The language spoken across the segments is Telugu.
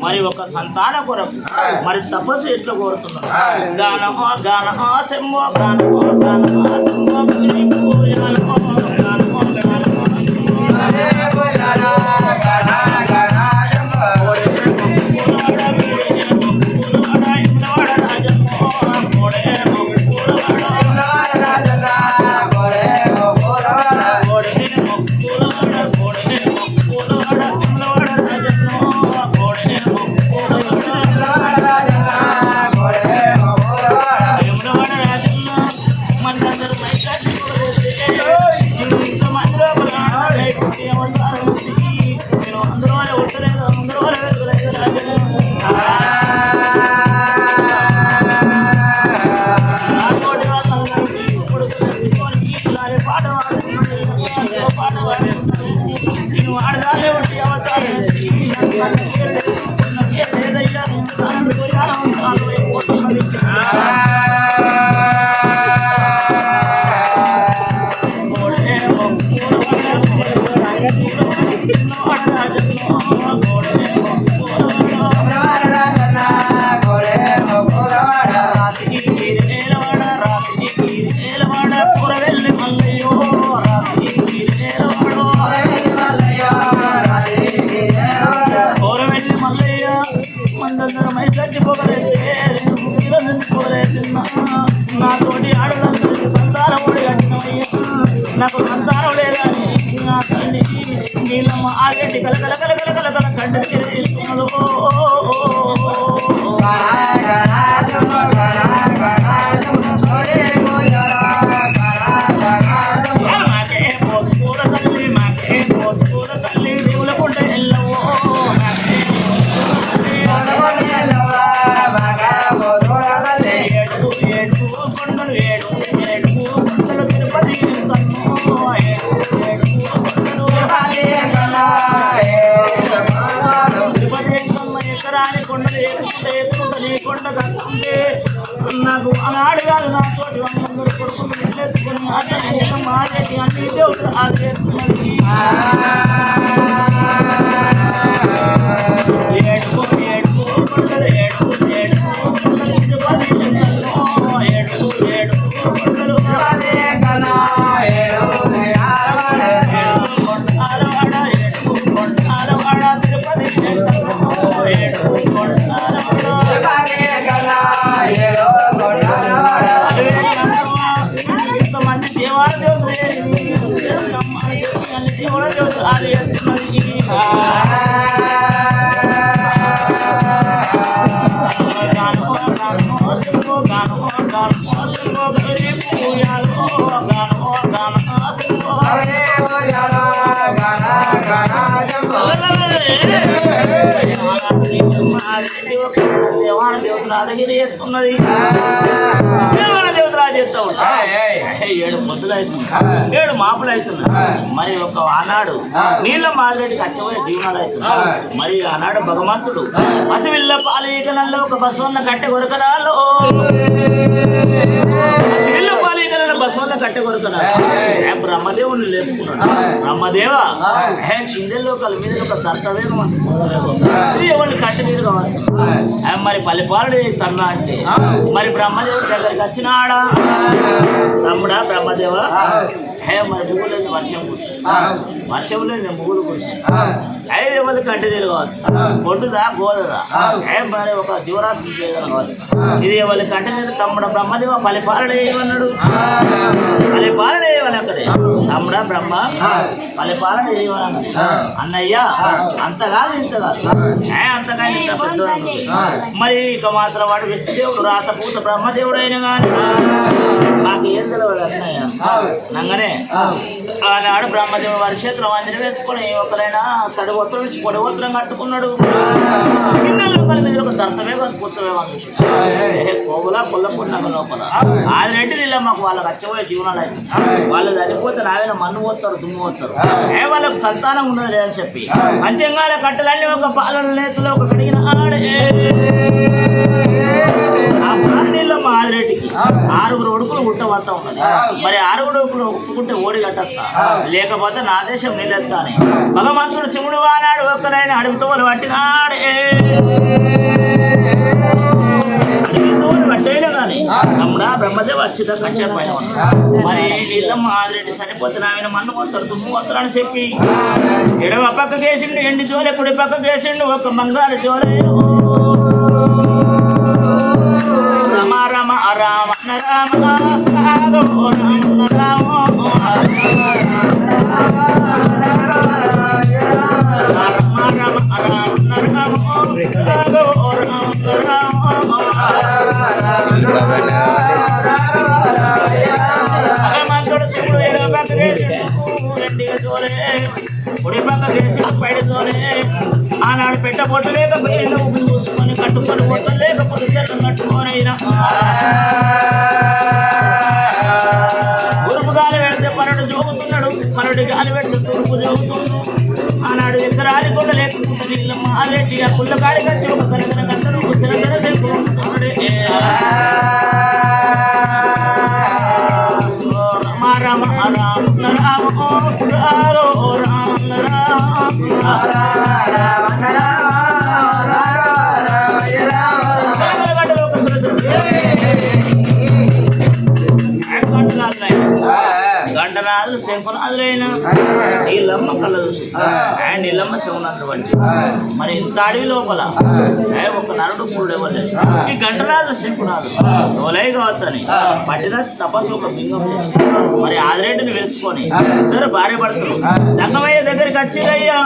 మరి ఒక సంతాన కొరకు మరి తపస్సు ఎట్లా కోరుతున్నారు గానమో గానమో శంభో గానమో గానమో శంభో గానమో గానమో నాతోటి ఆడదందరికి సంతానం నాకు సంతానం లేదని నా తల్లి నీళ్ళమ్మ ఆగేటి కలకల కలకల కలకల కంటే తల్లి దేవుల కొండ ఎల్లవో నాకు ఆనాడు కాదు నాతోటి అందరూ కొడుకులు ఎత్తుకొని మాదేటి అన్ని దేవుడు ఆదేస్తున్నది ఏడుకో ఏడుకో కొండలు ఏడుకు ఏడుకు ఏడుకు ఏడుకు కొండలు ఇంతమంది దేవాల దేవుడు దేవాన దేవతలు అడగిరి చేస్తున్నది దేవాన దేవతలు చేస్తూ ఉంటారు 7 పొద్దులు అవుతుంది 7 మాపులు అవుతుంది మరి ఒక ఆనాడు నీళ్ళ మాదిరెడ్డికి అచ్చబోయే జీవనాలు అవుతుంది మరి ఆనాడు భగవంతుడు పసివిల్ల పాలీకలలో ఒక బసవన్న కట్టె కొరకరాలో పసివిల్ల పాలీకలలో బసవన్న కట్టె కొరకరాలు బ్రహ్మదేవుని లేపుకున్నాడు బ్రహ్మదేవ కిందెల్లో కల మీద ఒక దత్తవేగం ఎవరిని కట్టె మీద కావచ్చు మరి పల్లెపాలు తన్నా అంటే మరి బ్రహ్మదేవుడి దగ్గరికి వచ్చినాడా తమ్ముడా బ్రహ్మదేవ మరి ముగ్గులు లేదు వర్షం లేదు ముగ్గులు కూర్చు 5 ఎవరి కంటి నీరు కావచ్చు పొట్టుదా గోదదా మరి ఒక జీవరాశి కావచ్చు ఇది ఎవరి కంటి నీరు తమ్ముడ బ్రహ్మదేవ పల్లెపాలన ఏమన్నాడు పల్లెపాలన ఏమని అక్కడే తమ్ముడా బ్రహ్మ పల్లెపాలన ఏమన్నాడు అన్నయ్య అంత కాదు ఇంత కాదు అంతగా ఇంత పెద్ద మరి ఇక మాత్రం వాడు విష్ణుదేవుడు రాతపూత బ్రహ్మదేవుడు అయినా కానీ మాకు ఏం తెలియదు అన్నయ్య నంగనే ఆనాడు బ్రహ్మదేవుడు వారి చేతులు వంజన వేసుకొని ఒకరైనా తడి ఒత్తులు ఇచ్చి పొడి ఒత్తులం కట్టుకున్నాడు పిల్లల మీద ఒక దర్శమే పుత్తమే కోగులా పుల్లపున్నాక లోపల అది రెడ్డి నీళ్ళ మాకు వాళ్ళకి వచ్చబోయే జీవనాలు అయితే వాళ్ళు చనిపోతే నావేనా మన్ను పోతారు దుమ్ము పోతారు వాళ్ళకు సంతానం ఉండదు లేదని చెప్పి పంచంగాల కట్టలన్నీ ఒక పాలన నేతలో ఒక కడిగిన ఆడే ఆ పాలనీళ్ళ మా ఆదిరెడ్డికి 6 ఒడుకులు గుట్టబడతా ఉన్నది. మరి 6 ఒడుకులు ఒప్పుకుంటే ఓడి కట్టస్తా, లేకపోతే నా దేశం నిలెత్తా అని భగవంతుడు శివుడు వానాడు ఒక్కనైనా అడుగుతోలు పట్టినాడే. పట్టేలే కానీ తమ్ముడా బ్రహ్మదేవ అచ్యుత కంచె పైన మరి నీళ్ళమ్మ ఆదిరెడ్డి చనిపోతున్నా ఆయన మన్ను పోతారు తుమ్ము వస్తారని చెప్పి ఎడవ పక్క కేసిండు, ఎండి జోలే కుడి పక్క కేసిండు, ఒక బంగారు జోలే రమ రమ రామ రామ ఆనాడు పెట్ట పొట్ట లేకపోయినా ఊపిరి చూసుకొని కట్టుకొని పొట్ట లేకపోతే చెట్టు కట్టుకోనైనా ఉరుపు గాలి పెడితే పనుడు జోగుతున్నాడు, పనుడి గాలి పెడితే తురుపు జోగుతున్నాడు. ఆనాడు ఎక్కరాలి కొండ లేకుండా నీళ్ళమ్మ ఆలేటి ఆ పుల్ల కాడి కచ్చి ఒక కనకన గంటలు సిరగర తెలుపుతున్నాడే. రామ రామ రామ గంటనాథులు శంకునాథులైన నీళ్ళమ్మ కళ్ళ చూసి అండ్ నీళ్ళమ్మ శివనాథుడు వంటి మరి ఇంత అడవి లోపల ఒక నరుడు పురుడు ఇవ్వలేదు. ఈ గంటనాథులు శంకునాథుడు తోలై కావచ్చు అని పట్టిన తపస్సు ఒక బింగం మరి ఆదిరెడ్డిని వెలుసుకొని ఇద్దరు భార్య భర్తలు జంగమయ్య దగ్గరికి వచ్చిరయ్యా.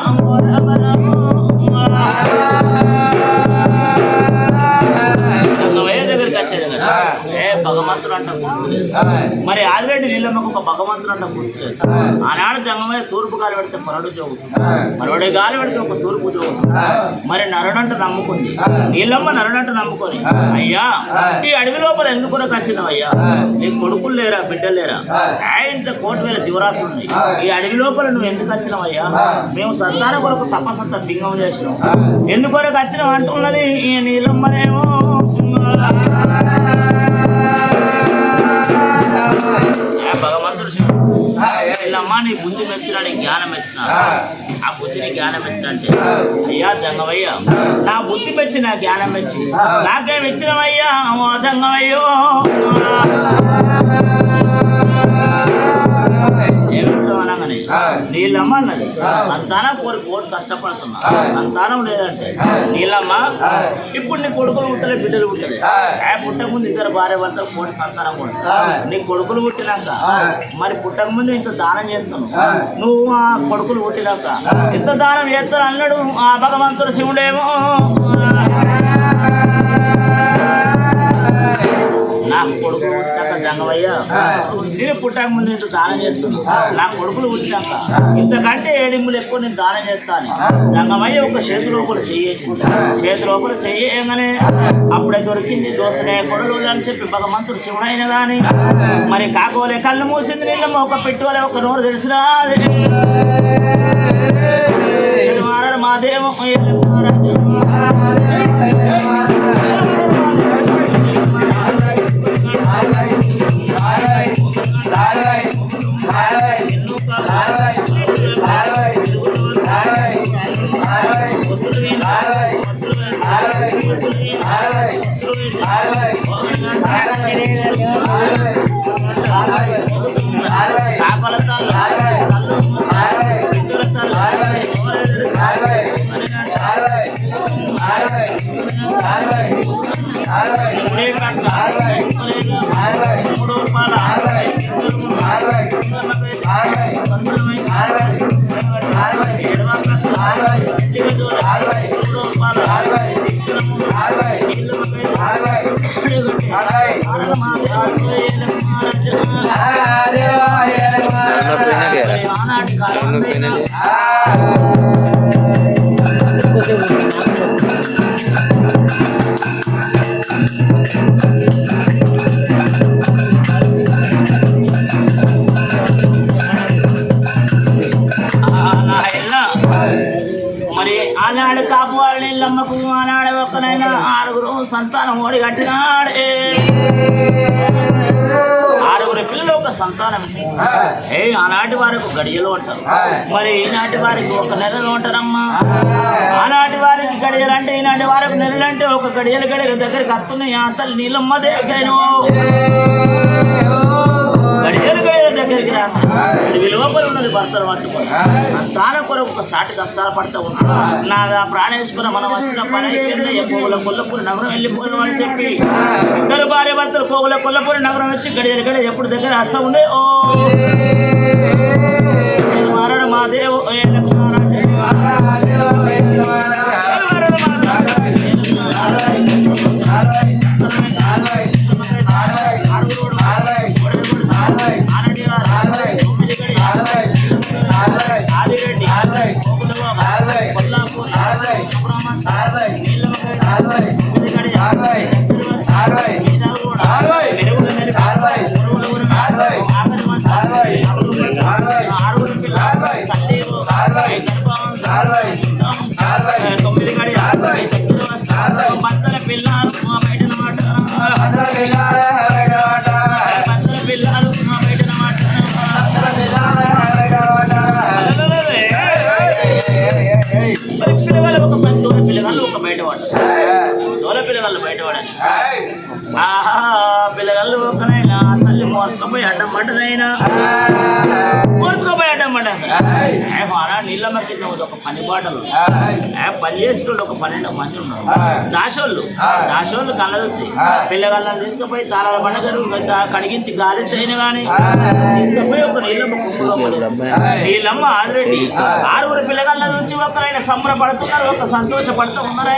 జంగమయ్య దగ్గరికి వచ్చేది కదా భగవంతుడు అంట గుర్తులేదు. మరి ఆదిరెడ్డి నీళ్ళమ్మకు ఒక భగవంతుడు అంట గుర్తులేదు. ఆనాడు జంగమయ్య తూర్పు గాలి పెడితే పనుడు జోగుతుంది, మరొడే గాలి పెడితే ఒక తూర్పు జోగుతుంది. మరి నరుడంట నమ్ముకుంది నీళ్ళమ్మ, నరుడంట నమ్ముకొని అయ్యా ఈ అడవి లోపల ఎందుకు వచ్చినావయ్యా, నీ కొడుకులు లేరా బిడ్డలు లేరా, ఇంత 1,00,000 జీవరాశులు ఉన్నాయి, ఈ అడవి లోపల నువ్వు ఎందుకు వచ్చినావయ్యా, మేము సంతానం కొరకు తపస్సంత భింగం చేసినాం, ఎందుకొరకు వచ్చినావు అంటున్నది ఈ నీళ్ళమ్మనేమో. భగవంతుడు వీళ్ళమ్మ నీ బుద్ధి మెచ్చినా, నీ జ్ఞానం మెచ్చినా, ఆ బుద్ధిని జ్ఞానం మెచ్చిన అంటే అయ్యా జంగమయ్య నా బుద్ధి మెచ్చి నా జ్ఞానం మెచ్చి నాకేం ఇచ్చినవయ్యా జంగమయ్యో. ఏమిచ్చినవనగానే నీళ్ళమ్మ అన్నది సంతానం కోరి కష్టపడుతున్నా, సంతానం లేదంటే నీళ్ళమ్మ ఇప్పుడు నీ కొడుకులు పుట్టలే బిడ్డలు పుట్టలే, పుట్టక ముందు ఇద్దరు భార్య భర్తలు కోటి సంతానం కూడా నీ కొడుకులు పుట్టినాక మరి పుట్టక ముందు ఇంత దానం చేస్తున్నావు, నువ్వు ఆ కొడుకులు పుట్టినాక ఇంత దానం చేస్తాను అన్నాడు ఆ భగవంతుడు శివుడేమో. నాకు కొడుకులు పుట్టినాక జంగమయ్య నేను పుట్టక ముందు ఇంత దానం చేస్తున్నాను, నా కొడుకులు పుట్టినాక ఇంతకంటే 7 ఎక్కువ నేను దానం చేస్తాను. జంగమయ్య ఒక చేతి లోపల చెయ్యేసింది, చేతి లోపల చెయ్యగానే అప్పుడే దొరికింది దోసకాయ కొడలు అని చెప్పి భగవంతుడు శివుడైన కానీ మరి కాకోలే కళ్ళు మూసింది నీళ్ళమ్మ, ఒక పెట్టుకోలే ఒక నోరు తెలిసినా మా దేవం ఆనాడు కాపు వాళ్ళ నీళ్ళమ్మకు ఆనాడు ఒక్కనైనా 6 సంతానం ఓడి కట్టినాడే. సంతానం ఆనాటి వారికి గడియలు ఉంటారు, మరి ఈనాటి వారికి ఒక నెలలో ఉంటారమ్మా. ఆనాటి వారికి గడియలు అంటే ఈనాటి వారికి నెలలు అంటే ఒక గడియలు దగ్గరికి వస్తున్నాయి. అసలు నీళ్ళమ్మ దగ్గర గడియలు దగ్గరికి రాత్రి లోపల ఉన్నది భర్తలు పట్టుకొని సంతాన కొరకు ఒక సాటి కష్టాలు పడుతూ ఉన్నాడు. నాదా ప్రాణేశ్వర మనం వచ్చిన పని అయిపోయింది. పోగుల కొల్లపూరి నగరం వెళ్ళిపోయాం అని చెప్పి ఇద్దరు భార్య భర్తలు పోగుల కొల్లపూరి నగరం వచ్చి గడియలు ఎప్పుడు దగ్గర వస్తూ ఉండే. ఓ మారణ మాదేవ్ పిల్లగాళ్ళు ఒక్కనైనా తల్లి మోసుకపోయి అడ్డం పడ్డదైనా మోసుకపోయి అడ్డం పడ్డాను. నీళ్ళమ్మ కింద ఒక పని బాటలు పని చేసుకుంటూ ఒక 12 మంది ఉన్నారు. దాసోళ్ళు కళ్ళ చూసి పిల్లగాళ్ళని తీసుకుపోయి తాళాల పండుగలు కడిగించి గాలి చేయను కానీ తీసుకుపోయి ఒక నీళ్ళమ్మ ఆల్రెడీ 6 పిల్లగాళ్ళ చూసి ఒకరైనా సంబరపడుతున్నారు, ఒక సంతోషపడుతూ ఉన్నారా.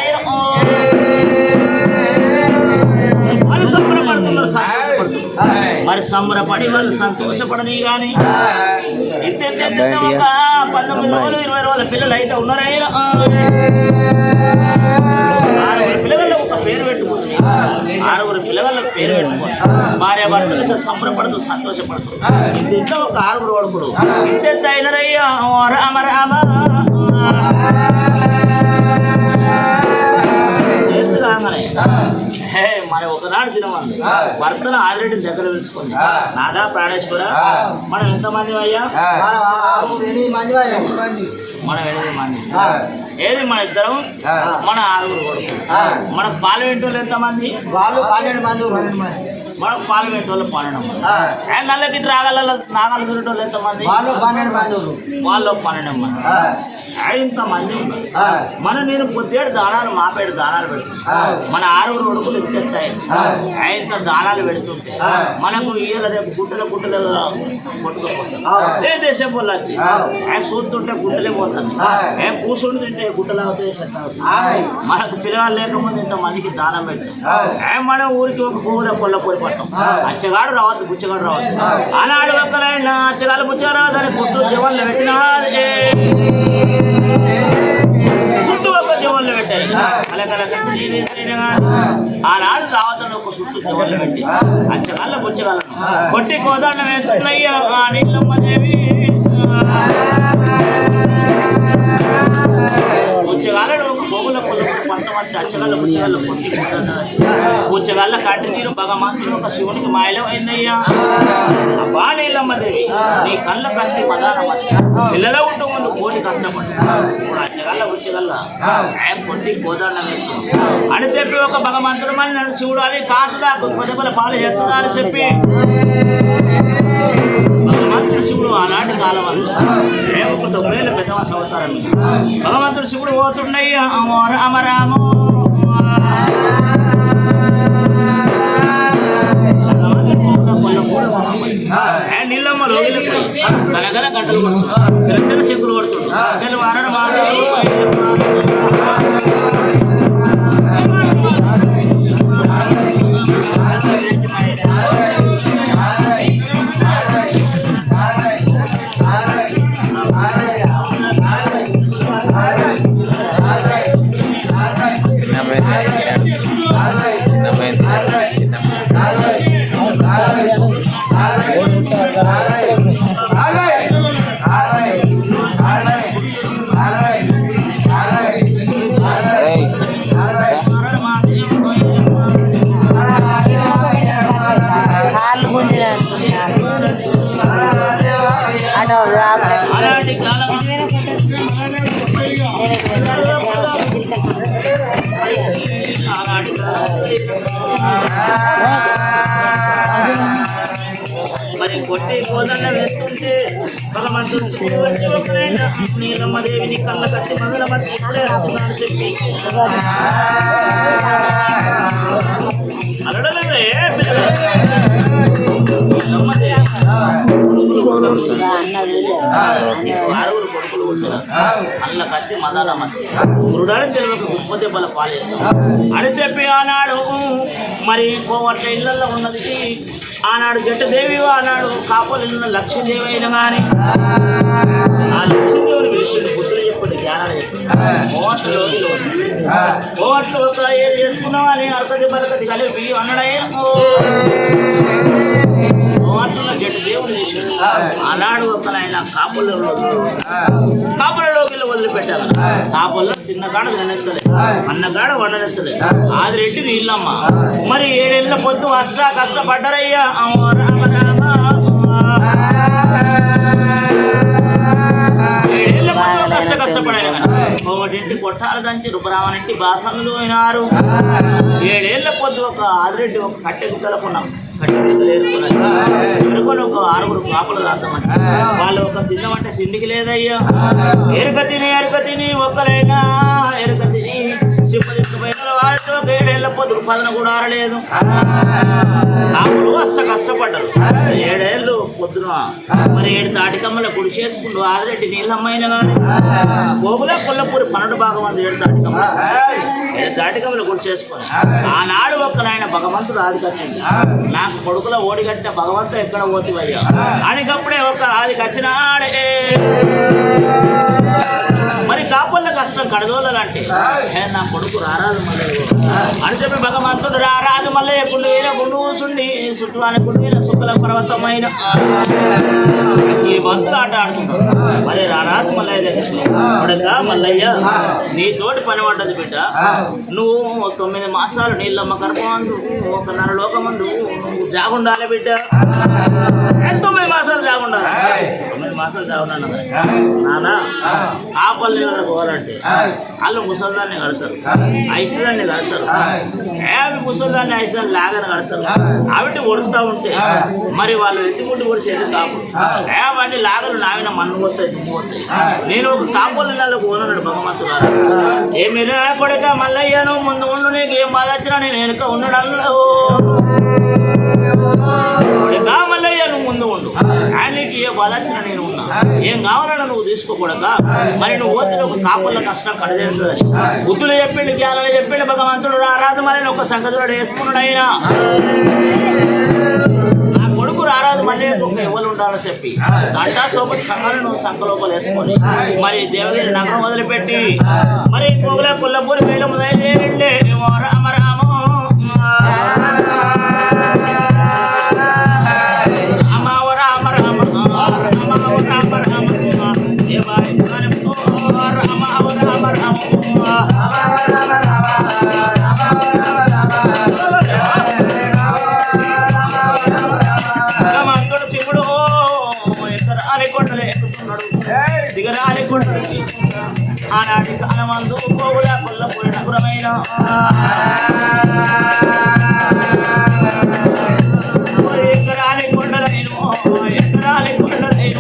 వాళ్ళు సంబరపడుతున్నారు, సంతోషపడుతున్నారు. మరి సంబరపడి వాళ్ళు సంతోషపడని కానీ ఒక 19 రోజులు 20 రోజుల పిల్లలు అయితే ఉన్నారా. 6 పిల్లగాళ్ళకు ఒక పేరు పెట్టుకుంటుంది, 6 పిల్లగాళ్ళకు పేరు పెట్టుకుంటుంది. భార్య భర్తలు సంబరపడుతూ సంతోషపడుతుంది. ఇంట్లో ఒక 6 కొడుకులు ఇంత అయినరయ్యా రామ రామ మన ఒకనాడు తినమంది భర్తను ఆల్రెడీ దగ్గర తెలుసుకుంది. నాదా ప్రాణేశ్వర మనం ఎంతమంది అయ్యా? మనం 8 మంది. ఏది మన ఇద్దరం, మన 6 కొడుకు. మన పార్లమెంట్ వాళ్ళు ఎంతమంది? మనం పార్లమెంట్ వాళ్ళు 12 మంది. నల్లకి రాగల నాగాలు తిరగటోళ్ళు ఎంతమంది? వాళ్ళు 12 మంది. ఇంతమంది ఉన్నారు. నేను పొద్దేడు దానాలు మాపేడు దానాలు పెడుతున్నాం. మన 6 కొడుకులు ఇచ్చేస్తాయి. ఇంత దానాలు పెడుతుంటే మనకు రేపు గుట్టలు కొట్టుకోపోతాం. ఏ దేశం వల్ల వచ్చి చూస్తుంటే గుట్టలే పోతాను, కూర్చుండి తింటే గుట్టలు అవుతాయి. మనకు పిల్లలు లేకపోతే ఇంతమందికి దానం పెడతాం. మన ఊరికి ఒక పువ్వుల కొల్లపోయి పడతాం. అచ్చగాడు రావద్దు, బుచ్చగాడు రావద్దు. ఆనాడు ఒక్కలైనా అచ్చగాడు బుచ్చరాదు అని పొద్దు జవాన్లు పెట్టినా చుట్టూ ఒక జవాన్లు పెట్టారు. ఆనాడు రావద్దని ఒక చుట్టూ జవాన్లు పెట్టి అచ్చగాళ్ళ బుచ్చగాళ్ళను కొట్టి కోదాండ వేస్తున్నాయ్యా నీళ్ళమ్మదేవి. బుచ్చగాళ్ళను ఒక బొగుల కొంతమంది అచ్చగాళ్ళ బుచ్చగాళ్ళు కొట్టి బుచ్చగాళ్ళ కంటి నీరు భగవంతుడు ఒక శివునికి మాయలో అయిందయ్యా. అబ్బా నీళ్ళమ్మదేవి నీ కళ్ళ కంటి మదానమ్మ పిల్లలు ఉంటూ ముందు కోటి కష్టపడి ఇప్పుడు అచ్చగాళ్ళ బుచ్చగల్ల కొట్టి కోదాండ వేస్తుంది అని చెప్పి ఒక భగవంతుడు మళ్ళీ నన్ను శివుడు అని కాదుదా కొద్దిపల పాలు చేస్తుందా అని చెప్పి భగవంతుడు శివుడు ఆనాటి కాలం ఒక 9 పెద్ద అవతారం. భగవంతుడు శివుడు పోతుండయ్యా అమరామో నీళ్ళమ్మ రోజులు కనకన గంటలు కొడుతుంది, శంకులు కొడుతుంది. ఆనాటి కాలం మరి కొట్టి కోదండ వేస్తుంటే భగవంతుడు వచ్చి ఒకరైనా నీలమ్మదేవిని కళ్ళ కట్టి మొదల మధ్య ఇప్పుడే అంటున్నాను చెప్పి అలడలే ఆరుగురు కొడుకులు వచ్చారు అల్ల కచ్చి మదాల మధ్య గురుడాని తెలియక గొప్ప దెబ్బల పాలేదు అని చెప్పి ఆనాడు మరి కోవట్ల ఇళ్లలో ఉన్నది ఆనాడు జట్టదేవి ఆనాడు కాపోలు ఇళ్ళ లక్ష్మీదేవి అయినా కానీ ఆ లక్ష్మీదేవిని పిలిచింది బుద్ధులు చెప్పండి జ్ఞానాలు చెప్పండి కోవట్లు ఒక ఏం చేసుకున్నావా అని అరకది బరకది కలిపి అన్నడయ్యా జట్టు దేవుడు ఆనాడు ఒక ఆయన కాపులలోకి వదిలిపెట్టారు కాపుల్లో చిన్న కాడ తినెత్తలే అన్న కాడ వండనెత్తలే ఆది రెడ్డి నీళ్ళమ్మ మరి 7 ఏళ్ళ పొద్దు కష్టపడ్డారయ్యా రామ రామ 7 ఏళ్ళ పొద్దు కష్టపడారు ఒకటింటి కొట్టాలు దంచి రుపరామనింటి బాసన్లు పోయినారు 7 ఏళ్ళ పొద్దు ఒక ఆదిరెడ్డి ఒక కట్టె గుట్టలకున్నాం ఎరుకొని ఒక 6 కాపులు రాద్దామని వాళ్ళు ఒక తిన్నమంటే తిండికి లేదయ్యా ఎరుక తిని ఒక్కరైనా ఎరుక తిని సింపదిక్కుపోయిన వాళ్ళతో 7 ఏళ్ళ పొద్దుకు పదన కూడా ఆరలేదు కాపులు కష్టపడ్డారు 7 ఏళ్ళు పొద్దున మరి 7 తాటికమ్మల కుడి చేసుకుంటూ ఆదిరెడ్డి నీళ్ళమ్మైన కానీ గోగుల కొల్లపూరి 12 భాగం మంది 7 తాటికమ్మల 7 తాటికమ్మలు కుడి చేసుకొని ఆనాడు ఒక్క నాయన భగవంతుడు ఆది కట్టింది నాకు కొడుకులో ఓడిగట్టిన భగవంతుడు ఎక్కడ పోతివయ్యా అనికప్పుడే ఒక ఆది కచ్చినాడే మరి కాపుల కష్టం కడదోలంటే నా కొడుకు రారాదు మళ్ళీ అని చెప్పి భగవంతుడు రారాదు మళ్ళీ గుండు వేల గుండు కూర్చుండి చుట్టూ అని గుండు వేల శుక్ల పర్వతమైన ఈ బంతులు ఆట ఆడుతున్నాడు మరి రారాదు మల్లయ్య కొడక మల్లయ్య నీతోటి పని పడ్డది బిడ్డ నువ్వు 9 మాసాలు నీళ్ళమ్మ గర్భమందు 1.5 లోకమందు నువ్వు జాగుండాలి బిడ్డ 9 మాసాలు జాగుండాలి 9 మాసాలు జాగుండాలి నానా ఆ పల్లె పోవాలంటే వాళ్ళు ముసల్దాన్ని కడతారు ఐశ్వర్యాన్ని కడతారు అవి ముసల్దాన్ని ఐశ్వర్యాన్ని లాగని కడతారు ఆవిటి కొడుతూ ఉంటే మరి వాళ్ళు ఎత్తుకుంటూ కూడా చేసి కాపు అవన్నీ లాగలు నావిన మన్ను పోతాయి దుమ్ము పోతాయి నేను ఒక కాపుల నెలకు పోనన్నాడు భగవంతుడు ఏమి కొడుక మల్లయ్యను ముందు ఉండు నీకు ఏం బాధ వచ్చినా నేను వెనుక ఉన్నాడు కొడుక మల్లయ్య నువ్వు ముందు ఉండు ఆయనకి ఏ బాధ వచ్చినా నేను ఉన్నా ఏం కావాలన్నా నువ్వు తీసుకోకూడక మరి నువ్వు పోతే ఒక కాపుల కష్టం కడదేస్తుందని బుద్ధులు చెప్పిండు జ్ఞానాలు చెప్పిండు భగవంతుడు రారాదు మరి ఒక సంగతులు వేసుకున్నాడు అయినా నా కొడుకు రారాదు మళ్ళీ ఒక ఎవరు ఉండాలని చెప్పి గంటా సోపటి సంఘాలు నువ్వు సంఖలోపలు వేసుకొని మరి దేవగిరి నగరం వదిలిపెట్టి మరి కోగుల కొల్లపూరి వేల మొదలే రామ రామ శివుడు ఎకరాలి కొండలు ఎక్కుతున్నాడు దిగరాలి కొండలు ఆనాటి కాలమందు పోగుల కొల్లపూరి నగరమైన ఎకరాలి కొండలైన ఎకరాలి కొండలైన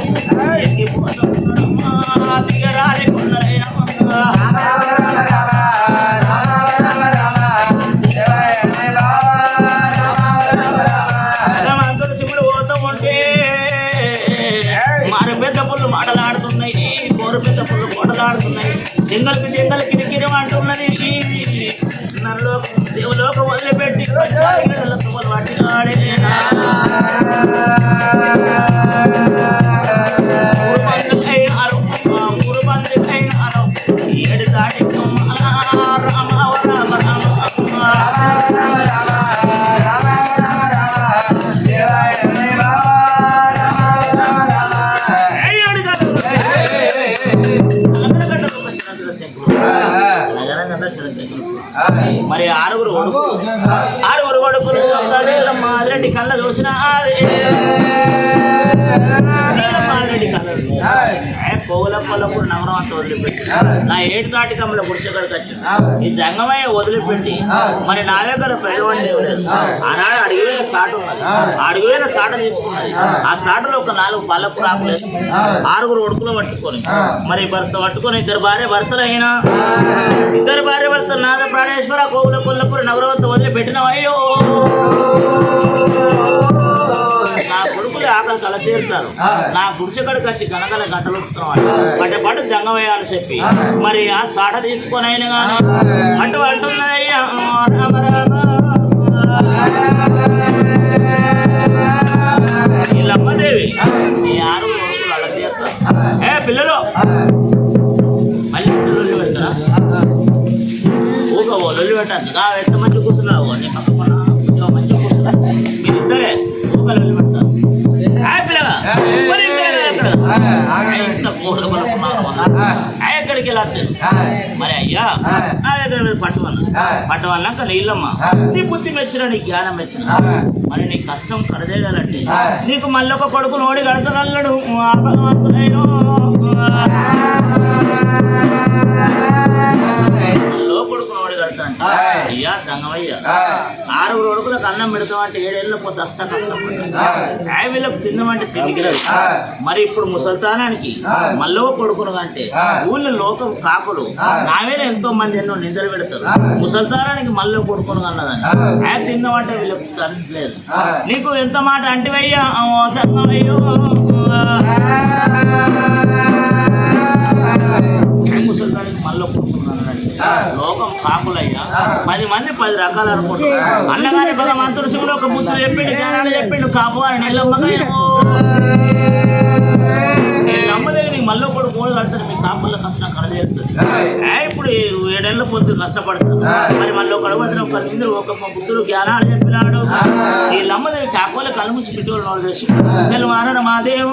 దిగరాలి కొండలైన శివుడు పోతూ ఉంటే మారు పెద్ద పుల్లు మాటలాడుతున్నాయి కోరు పెద్ద పుల్లు కోటలాడుతున్నాయి జింగలు కిరికిరి అంటున్నది నరలోకం దేవులోకం వదిలిపెట్టి పట్టినాడే మూడు మంది అయినారు 7 దాటి రామ రామ రామ మరి 6 కొడుకులు మాదిరెడ్డి కళ్ళ చూసిన మాదిరెడ్డి కళ్ళ కోవుల కొల్లపూర్ నగరం అంతా వదిలిపెట్టి నా ఏడు తాటికమ్మల గుడిసెక్కడికి వచ్చింది. ఈ జంగమయ్య వదిలిపెట్టి మరి నా దగ్గర పెళ్ళవండి ఆనాడు అడిగిపోయిన సాట ఉన్నది. అడిగిపోయిన సాట తీసుకున్నది. ఆ సాటలో ఒక 4 పళ్ళపు రాకులు వేసుకుని 6 ఉడుకులు పట్టుకొని మరి భర్త పట్టుకొని ఇద్దరు భర్తలు అయినా ఇద్దరు భర్తలు నాద ప్రాణేశ్వర కోవుల కొల్లపూర్ నగరం అంతా వదిలిపెట్టినవయ్యో నా కొడుకులు ఆకలి తల తీరుతారు. నా గుడిసెక్కడికి వచ్చి గనగల గంటలు పట్టే పాటు జంగమయ్య అని చెప్పి మరి ఆ సాట తీసుకొని అయినా కానీ అటు అంటున్నాయ్యా వీళ్ళమ్మదేవి ఈ 6 కొడుకులు అలా తీరుతారు. పిల్లలు మళ్ళీ లొల్లి పెడతారా ఊక లొల్లి పెట్టద్దు. ఎంత మంచి కూర్చున్నావు నీ పక్కన మంచిగా కూర్చున్నా మీరిద్దరే ఊక లొల్లి పెడతారు. ఎక్కడికి వెళ్ళారు మరి అయ్యా నా దగ్గర పట్టవన్నాక నీళ్ళమ్మ నీ బుద్ధి మెచ్చిన నీ జ్ఞానం మెచ్చిన మరి నీ కష్టం కడదేయాలంటే నీకు మళ్ళీ ఒక కొడుకు నోడి కడతనల్లడు కొడుకు నోడి కడతాను అయ్యా జంగమయ్య 6 కొడుకులకు అన్నం పెడతామంటే 7 ఏళ్ళ పోతే అస్తా కష్టపడ్డా వీళ్ళకు తిన్నమంటే తిరిగిరాడు. మరి ఇప్పుడు ముసల్తానానికి మళ్ళీ కొడుకును అంటే ఊళ్ళో లోకం కాకులు నా మీద ఎంతో మంది ఎన్నో నిందలు పెడతారు. ముసల్తానానికి మళ్ళీ కొడుకును అన్నదని తిన్నమంటే వీళ్ళకు లేదు. నీకు ఎంత మాట అంటివయ్యా జంగమయ్యో ముసల్తానికి మళ్ళీ కొడుకున్నానంటే లోకం కాకులయ్యా 10 మంది 10 రకాలు అనుకుంటారు. అన్నగారి భగవంతుడు శివుడు ఒక బుద్ధులు చెప్పిండు జ్ఞానాలు చెప్పిండు కాపు అని నీళ్ళమ్మగా నమ్మదేవి మళ్ళీ కూడా కోళ్ళు కడతారు. మీ కాపుల్లో కష్టం కడదేస్తుంది. ఇప్పుడు 7 ఏళ్ళ పొద్దు కష్టపడతారు. మరి మళ్ళీ ఒక అడగబడిన ఒక నిండు ఒక బుద్ధుడు జ్ఞానాలు చెప్పినాడు. ఈ నమ్మదేవి కాపుల కలుముసి పిట్టుకోవడం వాళ్ళు చేసి చెల్వారణ మాదేవ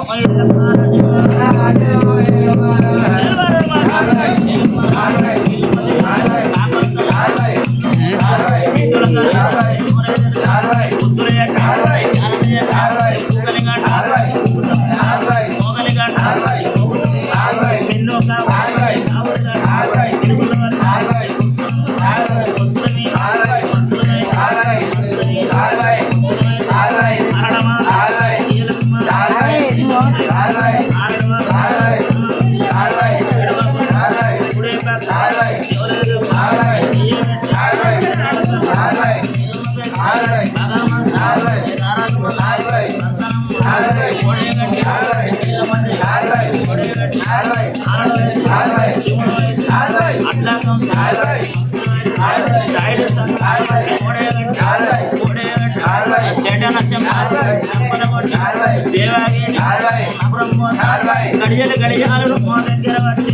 గడియలు గడియాలు దగ్గర వచ్చి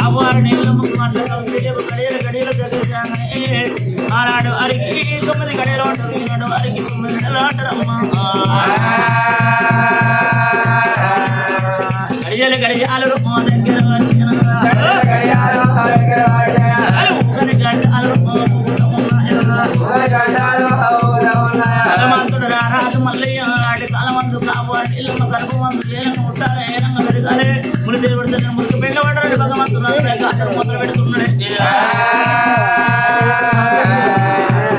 ఆవారు నీళ్ళ ముక్కు గడియలు గడియలు దగ్గర ఆనాడు అరికి 9 గడియలు అంటారు. అరికి 9 గడియలు అంటారమ్మా. గడియలు గడియాలు దగ్గర వచ్చిన భగవంతుడు రారాజు మల్లయ్య ఆడి కాలమందు కాబట్టి ఇళ్ళమ్మ గర్భమందు ఏనంగా ఉంటారు ఏనంగా పెరగాలి ముని దేవుడి దగ్గర మురికి పెళ్ళబడ్డాడు భగవంతుడు అతను మొదలు పెడుతున్నాడు.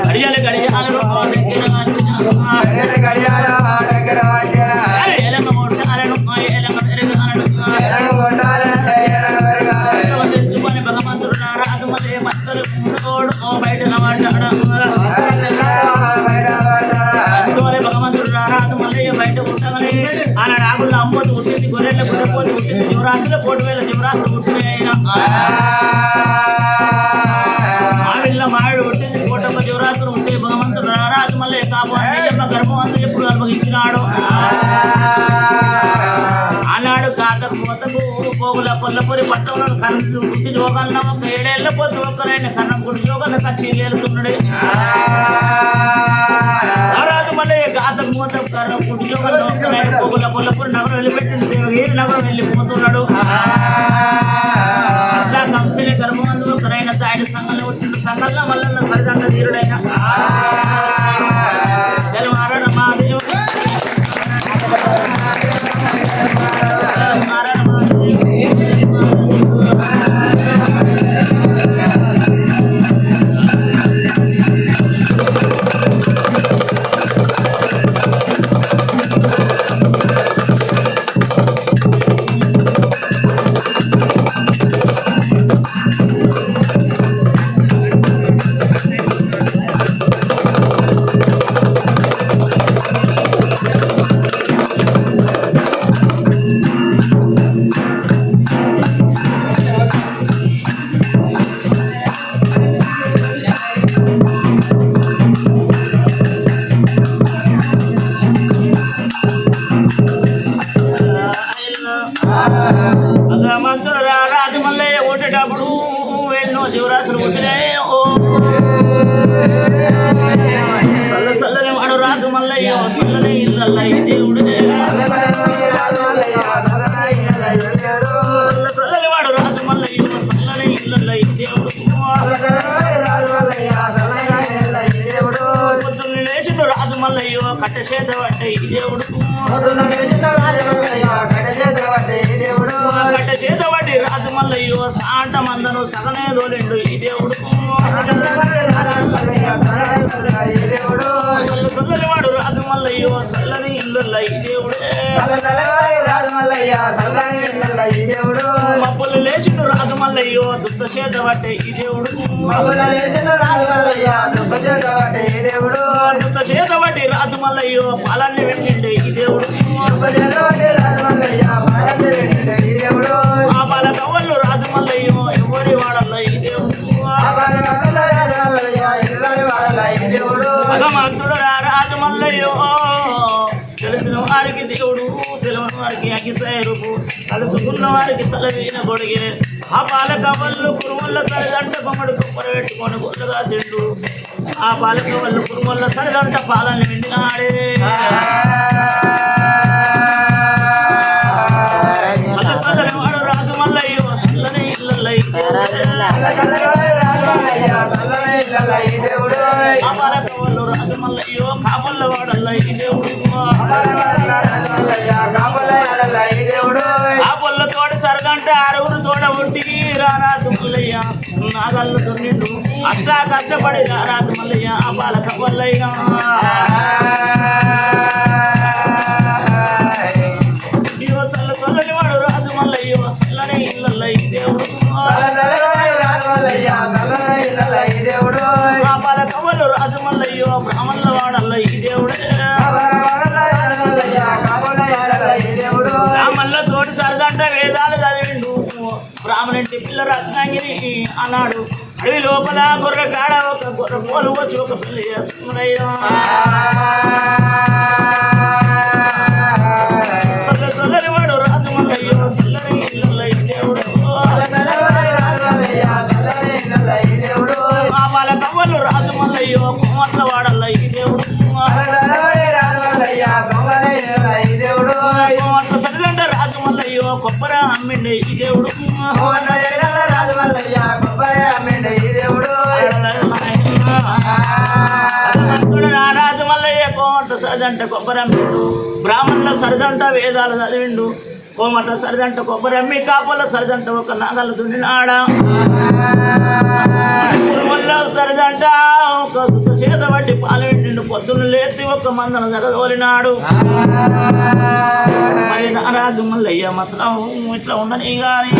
గడియాలు గడియాలు ఏలంగా కొట్టాలను ఏలంగా పెరగాలని భగవంతుడు రారాజు మల్లయ్య మత్తలు బయట పడ్డాడు. భగవంతుడు రారాజు మల్లయ్య బయట పుట్టగానే ఆనాడు ఆగుల్లో అమ్మోతి పుట్టింది, గొర్రెల గుర్రెపోతి పుట్టింది, జీవరాశులు 1,000 జీవరాశులు పుట్టినాయి. అయినా ఆవిళ్ళ మావిడు పుట్టింది, 1,000 జీవరాశులు పుట్టాయి. భగవంతుడు రారాజు మల్లయ్య కాపు గర్భం అంతా ఎప్పుడు గర్భగించినాడు. ఆనాడు కాతకు పోతకు పోగుల కొల్లపూరి పట్టణంలో కన్ను పుట్టి జోగన్న 7 ఏళ్ళ పొద్దు ఒక్కరైనా కన్నం పుట్టి జోగన్న కచ్చి ఏలుతున్నాడు. కాతకు మూత పుట్టి జోగన్న పోగుల కొల్లపూరి నగరం వెళ్ళిపెట్టింది. దేవగిరి నగరం వెళ్ళిపోతున్నాడు. అట్లా కంసని గర్భమందు ఒకరైన సాయుడు సంఘంలో వచ్చిండు. సంఘంలో మళ్ళీ పరిదండ తీరుడైన చలవారణ మాదేవ చేత పట్టే ఈ దేవుడు కట్ట చేత పట్టి రాజు మల్లయ్యో సాంట మందను సగనే దోలిండు ఈ దేవుడు చల్లని వాడు రాజు మల్లయ్యో చల్లని ఇల్లు ఈ దేవుడే మబ్బులు లేచుడు రాజు మల్లయ్యో దుఃఖ చేత పట్టే ఈ దేవుడు దుఃఖ చేత పట్టి రాజు మల్లయ్యో పాలన్ని పెట్టిండే ఈ దేవుడు ఆ పాల కవ్వలు రాజు మల్లయ్యో ఎవరి వాడల్లో ఈ దేవుడు భగవంతుడు రాజు మల్లయ్యో తెలిసిన వారికి దేవుడు తెలియని వారికి అగిసేరుపు కలుసుకున్న వారికి తల వీన కొడిగే ఆ పాల కవ్వళ్ళు కురుమల్ల సరిదంట కొమ్మడి కుప్పర పెట్టుకొని గొల్లగా తిండు ఆ పాల కవ్వళ్ళు కురుమల్ల సరిదంట పాలని విండినాడే వాడు రాజు మల్లయ్యో చల్లని ఇళ్ళ ఆ పాల కవ్వళ్ళు రాజు మల్లయ్యో కాపల్ల వాడల్ల ఈ దేవుడు ఆ పొల్ల తోట సరదంటే ఆరుగురు తోట ఒంటికి రారాజు మల్లయ్య నాగళ్ళు దొన్నిండు అచ్చా కష్టపడి రారాజు మల్లయ్య ఆ బాలక మల్లయ్య చల్లని వాడు రాజు మల్లయ్యో చల్లని ఇళ్ళ ఈ దేవుడు ఆ బాలక వాళ్ళు రాజు మల్లయ్యో బ్రాహ్మణుల వాడల్ల ఈ దేవుడే బ్రాహ్మణుల తోటి సరదంట వేదాలు చదివిండు బ్రాహ్మణుంటి పిల్ల రత్నాగిరి అన్నాడు అడవి లోపల గొర్రె కాడ ఒక గొర్రె పోలు వచ్చి ఒక పిల్ల చేసుకున్నాయ్యా చల్లని వాడు రాజు మల్లయ్యో చల్లని ఇళ్ళ ఈ దేవుడు ఆ వాళ్ళ కవ్వలు రాజు మల్లయ్యో కుమ్మట్ల వాడల్ల ఈ దేవుడు సరిదంట రాజు మల్లయ్యో కొబ్బర అమ్మిండే ఈ దేవుడు రాజు మల్లయ్య కోమట సరిదంట కొబ్బరి అమ్మిండు బ్రాహ్మణుల సరిదంట వేదాలు చదివిండు కోమట సరిదంట కొబ్బరి అమ్మి కాపల సరిదంట ఒక నాగల దుండినాడా సరిదంట ఒక చేత పట్టి పాలు పెట్టిండు పొద్దున్న లేచి ఒక మందను జగదోలినాడు మరి రాజు మల్లయ్య మాత్రం ఇట్లా ఉండని కానీ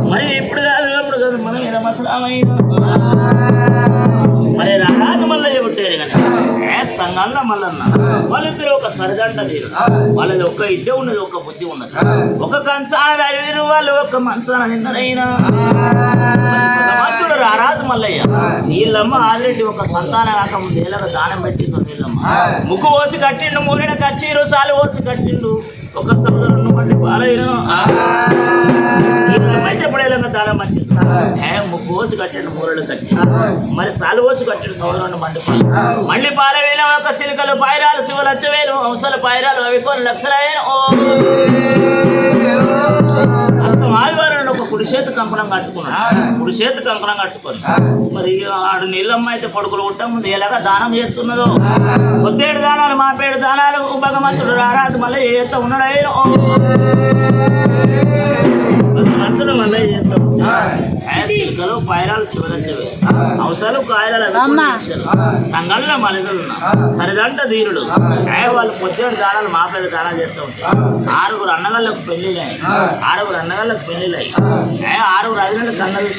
మరి ఇప్పుడు కాదు ఎప్పుడు కాదు మనం ఏదో మసలమైనా మరి రాజు మల్లయ్య పుట్టారు కానీ సంఘాల మల్లన్న వాళ్ళిద్దరు ఒక సరిదంట తీరు వాళ్ళది ఒక ఇద్దే ఉన్నది ఒక బుద్ధి ఉన్నది ఒక కంచాన వీరు వాళ్ళు ఒక మంచాన నిన్నరైనా భగవంతుడు రారాజు మల్లయ్య నీళ్ళమ్మ ఆల్రెడీ ఒక సంతాన కాకముందు ఏళ్ళగా దానం పెట్టిండు నీళ్ళమ్మ ముగ్గు పోసి కట్టిండు మూలిన కచ్చిరు సాలు పోసి కట్టిండు ఒక సముద్రం పండి పాలైన నీళ్ళమ్మ చెప్పడేలాగా దానం పట్టిండు ముగ్గు పోసి కట్టిండు మూరలు కట్టి మరి సాలు పోసి కట్టిండు సముద్రం మండి పాలు మండి పాల వేల ఒక సిలికలు పాయిరాలు శివ లక్షవేలు అంశాలు పాయిరాలు అవి కొన్ని లక్షలైన ఆదివారం ఒక కుడి చేతి కంకణం కట్టుకున్నాడు కుడి చేతి కంకణం కట్టుకొని మరి ఆడు నీళ్ళమ్మ అయితే కొడుకులు పుట్ట ముందు ఎలాగా దానం చేస్తున్నదో కొత్తేడు దానాలు మాపేడు దానాలు భగవంతుడు రారాజు మళ్ళీ చేస్తా ఉన్నాడు భగవంతుడు మళ్ళీ చేస్తా సిలికలు పాయిరాలు శివలచ్చవే అంశాలు కాయరాలు సంఘంలో మలిదలు సరిదంట ధీరుడు వాళ్ళు పొద్దుడు దానాలు మాపేడు దానాలు చేస్తూ ఉంటాయి ఆరుగురు అన్నగాళ్ళకు పెళ్లిళ్ళాయి ఆరుగురు అదినలకు కన్నలు